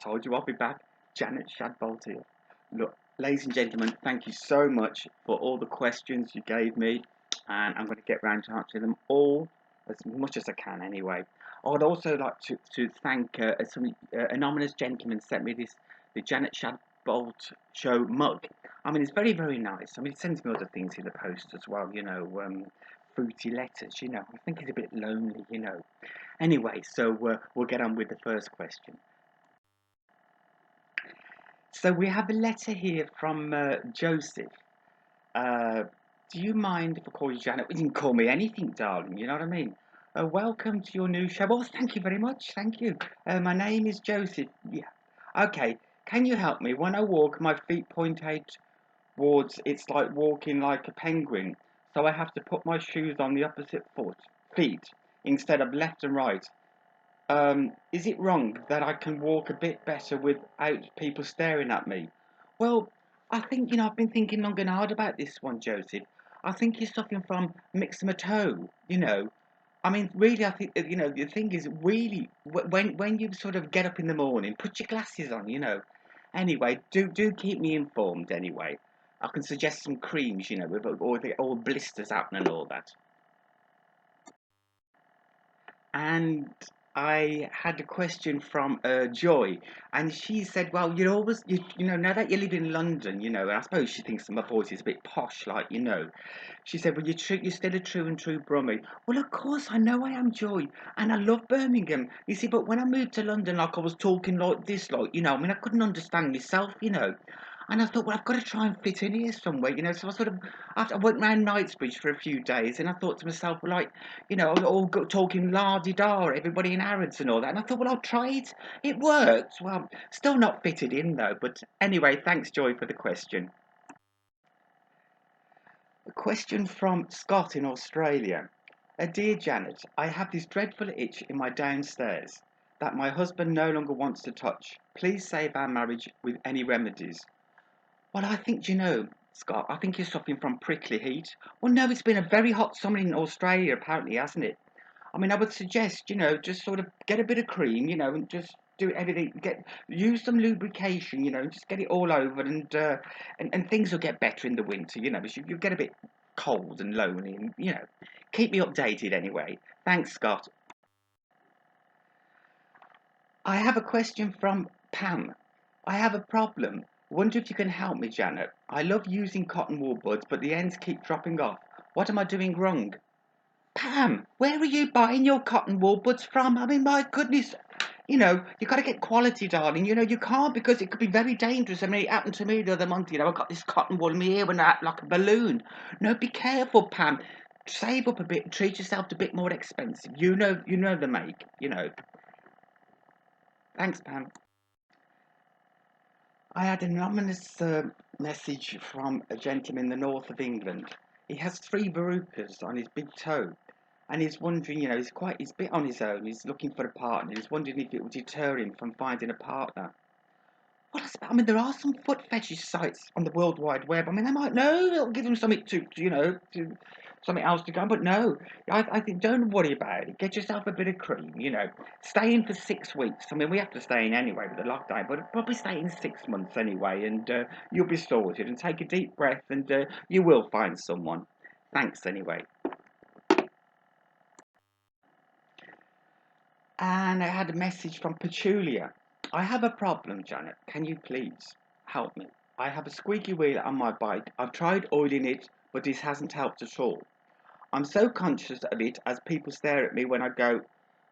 Told you I'll be back. Janet Shadbolt here. Look, ladies and gentlemen, thank you so much for all the questions you gave me, and I'm going to get round to answering them all as much as I can anyway. I would also like to thank some anonymous gentleman sent me the Janet Shadbolt Show mug. I mean, it's very, very nice. I mean, it sends me other things in the post as well, fruity letters, I think he's a bit lonely, Anyway, so we'll get on with the first question. So we have a letter here from Joseph. Uh, do you mind if I call you Janet? You can call me anything, darling. You know what I mean? Welcome to your new show. Oh, thank you very much. Thank you. My name is Joseph. Yeah. Okay. Can you help me? When I walk, my feet point out towards. It's like walking like a penguin. So I have to put my shoes on the opposite feet instead of left and right. Is it wrong that I can walk a bit better without people staring at me? Well, I think, I've been thinking long and hard about this one, Joseph. I think you're suffering from myxomatome. I mean, really, I think, the thing is, really, when you sort of get up in the morning, put your glasses on. Anyway, do keep me informed, anyway. I can suggest some creams, with all blisters out and all that. And I had a question from Joy, and she said, "Well, now that you live in London, and I suppose she thinks my voice is a bit posh, like. She said, "Well, you're still a true and true Brummie." Well, of course, I know I am, Joy, and I love Birmingham. You see, but when I moved to London, like I was talking like this, I mean, I couldn't understand myself. And I thought, well, I've got to try and fit in here somewhere. So I sort of, after I went round Knightsbridge for a few days, and I thought to myself, well, all talking la-di-da, everybody in Harrods and all that. And I thought, well, I'll try it. It worked. Well, still not fitted in, though. But anyway, thanks, Joy, for the question. A question from Scott in Australia. Dear Janet, I have this dreadful itch in my downstairs that my husband no longer wants to touch. Please save our marriage with any remedies. Well, I think, Scott, I think you're suffering from prickly heat. Well, no, it's been a very hot summer in Australia, apparently, hasn't it? I mean, I would suggest, just sort of get a bit of cream, and just do everything. Use some lubrication, and just get it all over, and things will get better in the winter, because you get a bit cold and lonely, and keep me updated anyway. Thanks, Scott. I have a question from Pam. I have a problem. Wonder if you can help me, Janet. I love using cotton wool buds, but the ends keep dropping off. What am I doing wrong? Pam, where are you buying your cotton wool buds from? I mean, my goodness, you got to get quality, darling. You can't because it could be very dangerous. I mean, it happened to me the other month. I got this cotton wool in my ear when I act like a balloon. No, be careful, Pam. Save up a bit and treat yourself to a bit more expensive. You know the make. Thanks, Pam. I had an ominous message from a gentleman in the north of England. He has three verrucas on his big toe, and he's wondering, he's a bit on his own. He's looking for a partner. He's wondering if it would deter him from finding a partner. Well, I mean, there are some foot fetish sites on the World Wide Web. I mean, they might know it'll give them something to something else to go. But no, I think don't worry about it. Get yourself a bit of cream. Stay in for 6 weeks. I mean, we have to stay in anyway with the lockdown, but probably stay in 6 months anyway, and you'll be sorted. And take a deep breath, and you will find someone. Thanks anyway. And I had a message from Pachulia. I have a problem, Janet. Can you please help me? I have a squeaky wheel on my bike. I've tried oiling it, but this hasn't helped at all. I'm so conscious of it as people stare at me when I go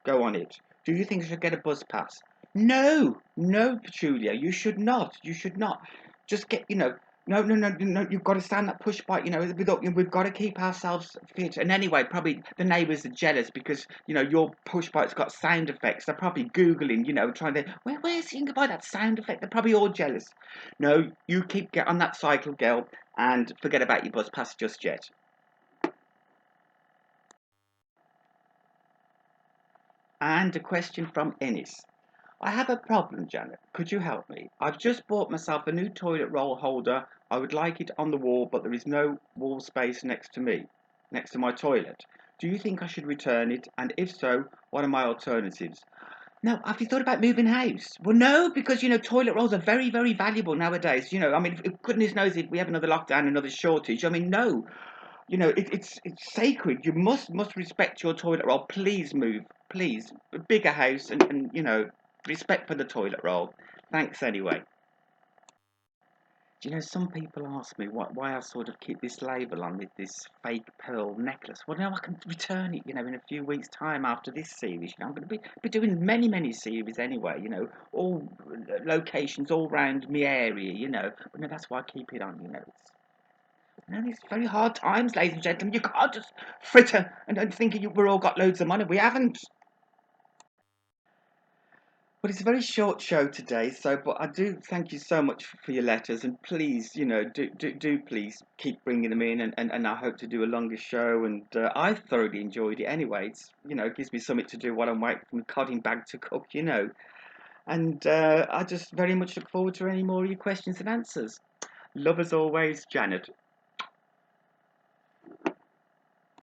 on it. Do you think I should get a bus pass? No, no, Pachulia, you should not. You should not. Just no, no, no, no. You've got to stand that push bike. We've got to keep ourselves fit. And anyway, probably the neighbours are jealous because your push bike's got sound effects. They're probably googling, trying to where's you can buy that sound effect. They're probably all jealous. No, you get on that cycle, girl, and forget about your bus pass just yet. And a question from Ennis. I have a problem, Janet. Could you help me? I've just bought myself a new toilet roll holder. I would like it on the wall, but there is no wall space next to my toilet. Do you think I should return it? And if so, what are my alternatives? No, have you thought about moving house? Well, no, because toilet rolls are very, very valuable nowadays. I mean, goodness knows if we have another lockdown, another shortage. I mean, no, it's sacred. You must respect your toilet roll. Please move, please. A bigger house and respect for the toilet roll. Thanks anyway. Do you know, some people ask me why I sort of keep this label on this fake pearl necklace. Well, now I can return it, in a few weeks' time after this series. I'm going to be doing many, many series anyway, all locations all round my area, But no, that's why I keep it on, it's very hard times, ladies and gentlemen. You can't just fritter and think we're all got loads of money. We haven't. But it's a very short show today, but I do thank you so much for your letters, and please, do please keep bringing them in, and I hope to do a longer show, and I thoroughly enjoyed it anyway. It gives me something to do while I'm waiting for my cotton bag to cook, and I just very much look forward to any more of your questions and answers. Love as always, Janet.